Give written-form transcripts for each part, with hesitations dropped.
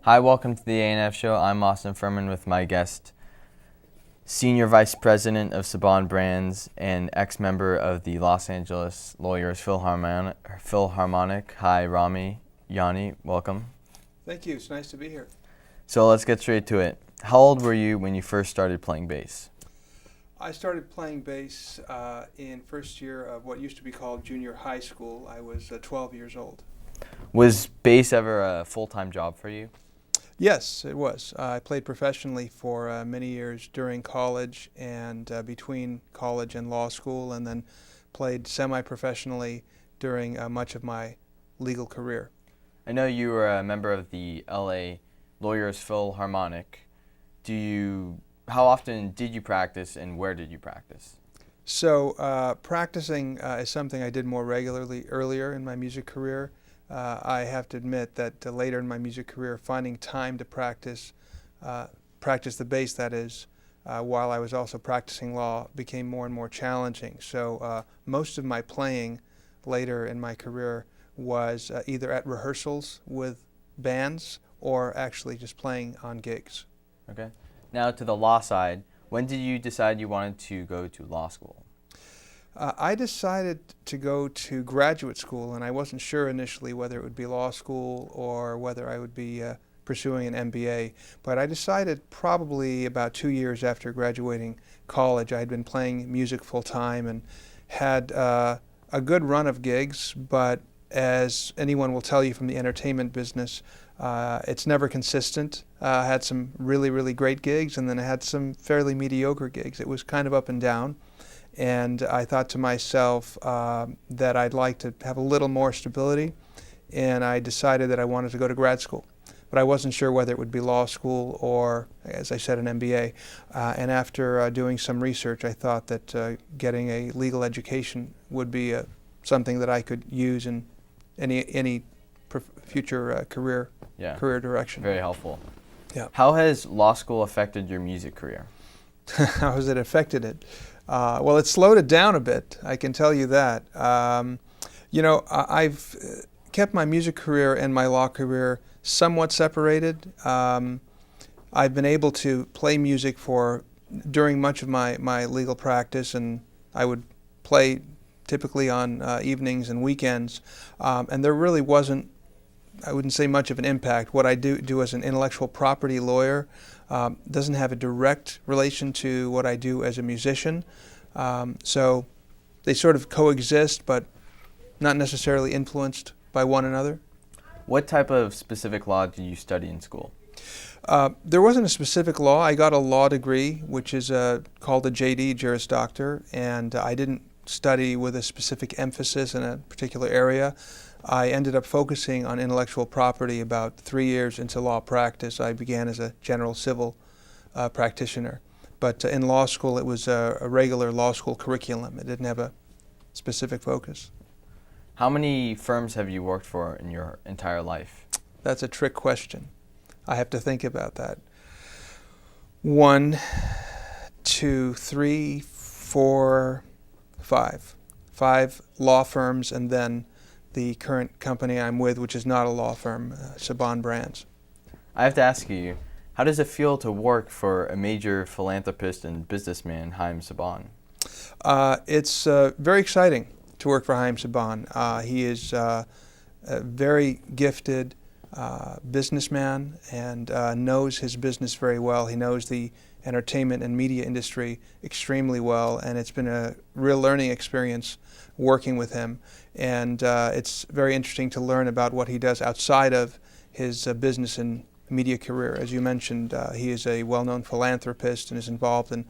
Hi, welcome to the A&F Show. I'm Austin Furman with my guest, Senior Vice President of Saban Brands and ex-member of the Los Angeles Lawyers Philharmonic. Hi, Rami. Yanni, welcome. Thank you. It's nice to be here. So let's get straight to it. How old were you when you first started playing bass? I started playing bass in first year of what used to be called junior high school. I was 12 years old. Was bass ever a full-time job for you? Yes, it was. I played professionally for many years during college and between college and law school, and then played semi-professionally during much of my legal career. I know you were a member of the LA Lawyers Philharmonic. How often did you practice and where did you practice? So practicing is something I did more regularly earlier in my music career. I have to admit that later in my music career, finding time to practice the bass, that is, while I was also practicing law, became more and more challenging. So most of my playing later in my career was either at rehearsals with bands or actually just playing on gigs. Okay. Now to the law side, when did you decide you wanted to go to law school? I decided to go to graduate school, and I wasn't sure initially whether it would be law school or whether I would be pursuing an MBA. But I decided probably about 2 years after graduating college. I had been playing music full time and had a good run of gigs, but as anyone will tell you from the entertainment business, it's never consistent. I had some really, really great gigs, and then I had some fairly mediocre gigs. It was kind of up and down. And I thought to myself that I'd like to have a little more stability, and I decided that I wanted to go to grad school. But I wasn't sure whether it would be law school or, as I said, an MBA. And after doing some research, I thought that getting a legal education would be something that I could use in any future career direction. Very helpful. Yeah. How has law school affected your music career? How has it affected it? Well, it slowed it down a bit, I can tell you that. I've kept my music career and my law career somewhat separated. I've been able to play music during much of my legal practice, and I would play typically on evenings and weekends, and there really wasn't, I wouldn't say much of an impact. What I do as an intellectual property lawyer doesn't have a direct relation to what I do as a musician. So they sort of coexist, but not necessarily influenced by one another. What type of specific law did you study in school? There wasn't a specific law. I got a law degree, which is called a JD, Juris Doctor, and I didn't study with a specific emphasis in a particular area. I ended up focusing on intellectual property about 3 years into law practice. I began as a general civil practitioner. But in law school, it was a regular law school curriculum. It didn't have a specific focus. How many firms have you worked for in your entire life? That's a trick question. I have to think about that. 1, 2, 3, 4, 5. 5 law firms, and then the current company I'm with, which is not a law firm, Saban Brands. I have to ask you, how does it feel to work for a major philanthropist and businessman, Haim Saban? It's very exciting to work for Haim Saban. He is a very gifted businessman and knows his business very well. He knows the entertainment and media industry extremely well, and it's been a real learning experience working with him. And it's very interesting to learn about what he does outside of his business and media career. As you mentioned, he is a well-known philanthropist and is involved in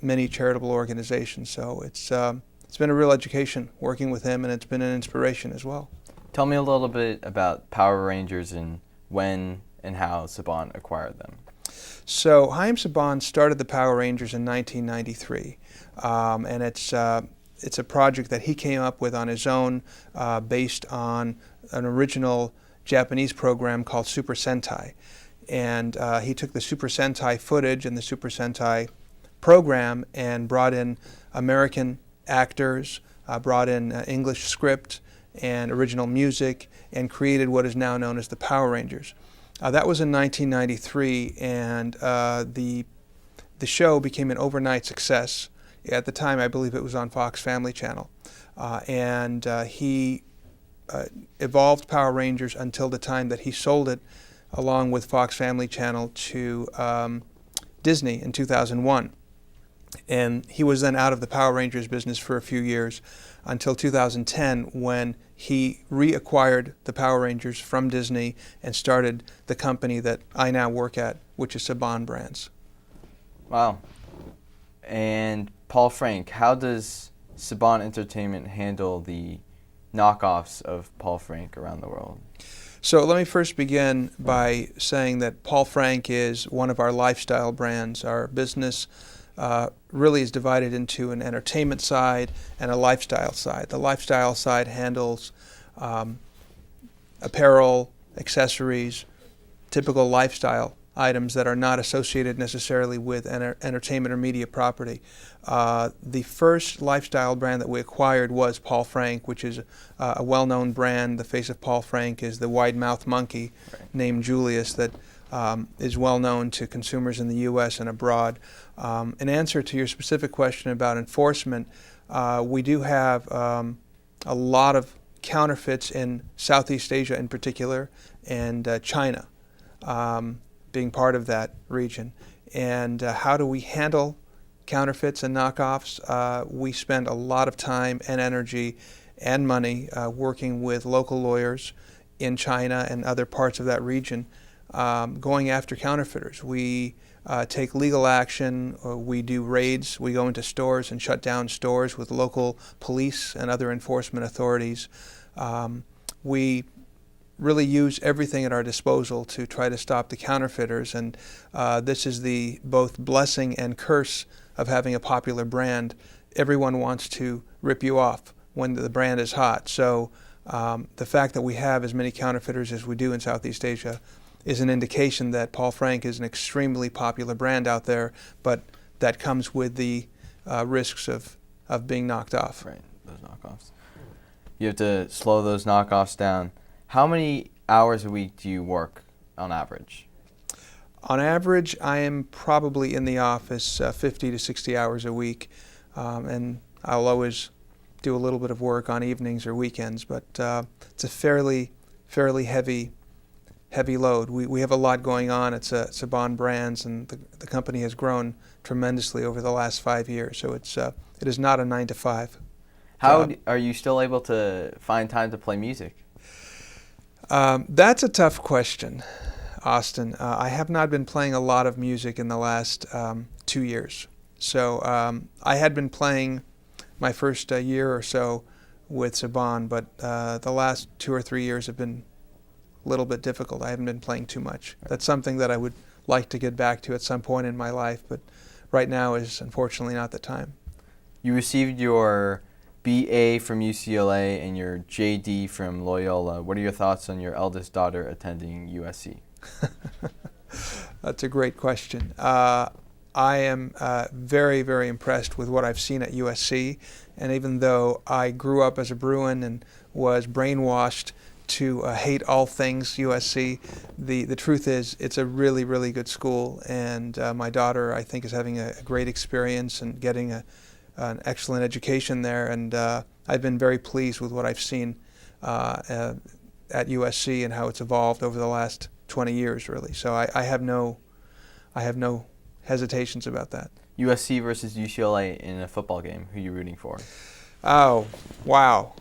many charitable organizations. So it's been a real education working with him, and it's been an inspiration as well. Tell me a little bit about Power Rangers and when and how Saban acquired them. So Haim Saban started the Power Rangers in 1993, and it's a project that he came up with on his own based on an original Japanese program called Super Sentai. And he took the Super Sentai footage and the Super Sentai program and brought in American actors, brought in English script and original music, and created what is now known as the Power Rangers. That was in 1993, and the show became an overnight success. At the time, I believe it was on Fox Family Channel, and he evolved Power Rangers until the time that he sold it, along with Fox Family Channel, to Disney in 2001. And he was then out of the Power Rangers business for a few years until 2010, when he reacquired the Power Rangers from Disney and started the company that I now work at, which is Saban Brands. Wow. And Paul Frank, how does Saban Entertainment handle the knockoffs of Paul Frank around the world? So let me first begin by saying that Paul Frank is one of our lifestyle brands. Our business really is divided into an entertainment side and a lifestyle side. The lifestyle side handles apparel, accessories, typical lifestyle items that are not associated necessarily with entertainment or media property. The first lifestyle brand that we acquired was Paul Frank, which is a well-known brand. The face of Paul Frank is the wide-mouthed monkey named Julius that is well known to consumers in the U.S. and abroad. In answer to your specific question about enforcement, we do have a lot of counterfeits in Southeast Asia in particular, and China being part of that region. And how do we handle counterfeits and knockoffs? We spend a lot of time and energy and money working with local lawyers in China and other parts of that region, going after counterfeiters. We take legal action, we do raids, we go into stores and shut down stores with local police and other enforcement authorities. We really use everything at our disposal to try to stop the counterfeiters, and this is the both blessing and curse of having a popular brand. Everyone wants to rip you off when the brand is hot. So the fact that we have as many counterfeiters as we do in Southeast Asia is an indication that Paul Frank is an extremely popular brand out there, but that comes with the risks of being knocked off. Right, those knockoffs. You have to slow those knockoffs down. How many hours a week do you work on average? On average, I am probably in the office 50 to 60 hours a week, and I'll always do a little bit of work on evenings or weekends, but it's a fairly heavy load. We have a lot going on at Saban Brands, and the company has grown tremendously over the last 5 years, so it is not a 9-to-5 How job. are you still able to find time to play music? That's a tough question, Austin. I have not been playing a lot of music in the last 2 years. So I had been playing my first year or so with Saban, but the last 2 or 3 years have been a little bit difficult. I haven't been playing too much. That's something that I would like to get back to at some point in my life, but right now is unfortunately not the time. You received your BA from UCLA and your JD from Loyola. What are your thoughts on your eldest daughter attending USC? That's a great question. I am very, very impressed with what I've seen at USC, and even though I grew up as a Bruin and was brainwashed to hate all things USC, the truth is it's a really, really good school, and my daughter, I think, is having a great experience and getting an excellent education there, and I've been very pleased with what I've seen at USC and how it's evolved over the last 20 years, really. So I have no hesitations about that. USC versus UCLA in a football game. Who are you rooting for? Oh, wow.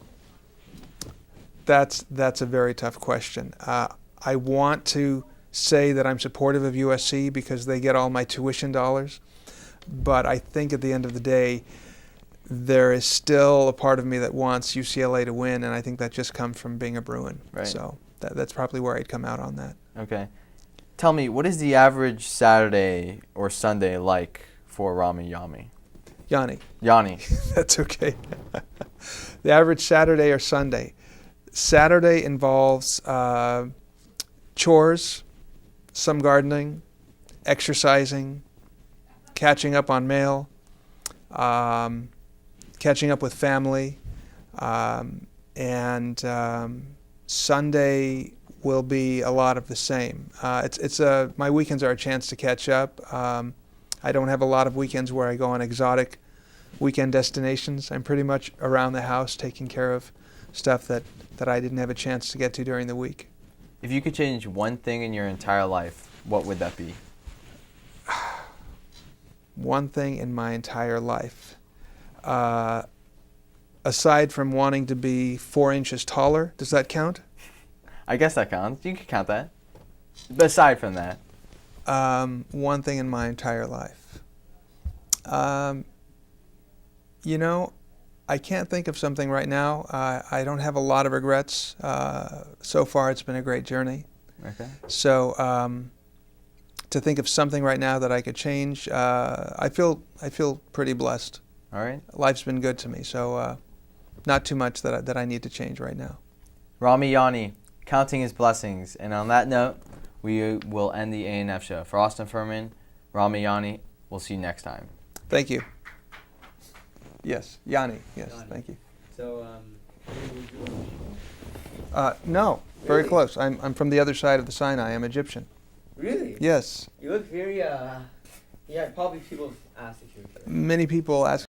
That's a very tough question. I want to say that I'm supportive of USC because they get all my tuition dollars, but I think at the end of the day, there is still a part of me that wants UCLA to win, and I think that just comes from being a Bruin. Right. So that's probably where I'd come out on that. Okay. Tell me, what is the average Saturday or Sunday like for Rami Yanni. Yanni. That's okay. The average Saturday or Sunday. Saturday involves chores, some gardening, exercising, catching up on mail, catching up with family, and Sunday will be a lot of the same. My weekends are a chance to catch up. I don't have a lot of weekends where I go on exotic weekend destinations. I'm pretty much around the house taking care of stuff that I didn't have a chance to get to during the week. If you could change one thing in your entire life, what would that be? One thing in my entire life. Aside from wanting to be 4 inches taller, does that count? I guess that counts. You could count that. But aside from that. One thing in my entire life. I can't think of something right now. I don't have a lot of regrets. So far, it's been a great journey. Okay. So to think of something right now that I could change, I feel pretty blessed. All right. Life's been good to me, so not too much that I need to change right now. Rami, Yanni, counting his blessings. And on that note, we will end the A&F show. For Austin Furman, Rami, Yanni, we'll see you next time. Thank you. Yes, Yanni. Yes, Yanni. thank you. So, No, very Really? close. I'm from the other side of the Sinai. I'm Egyptian. really? Yes. You look very, yeah, probably people ask if you're. Many people ask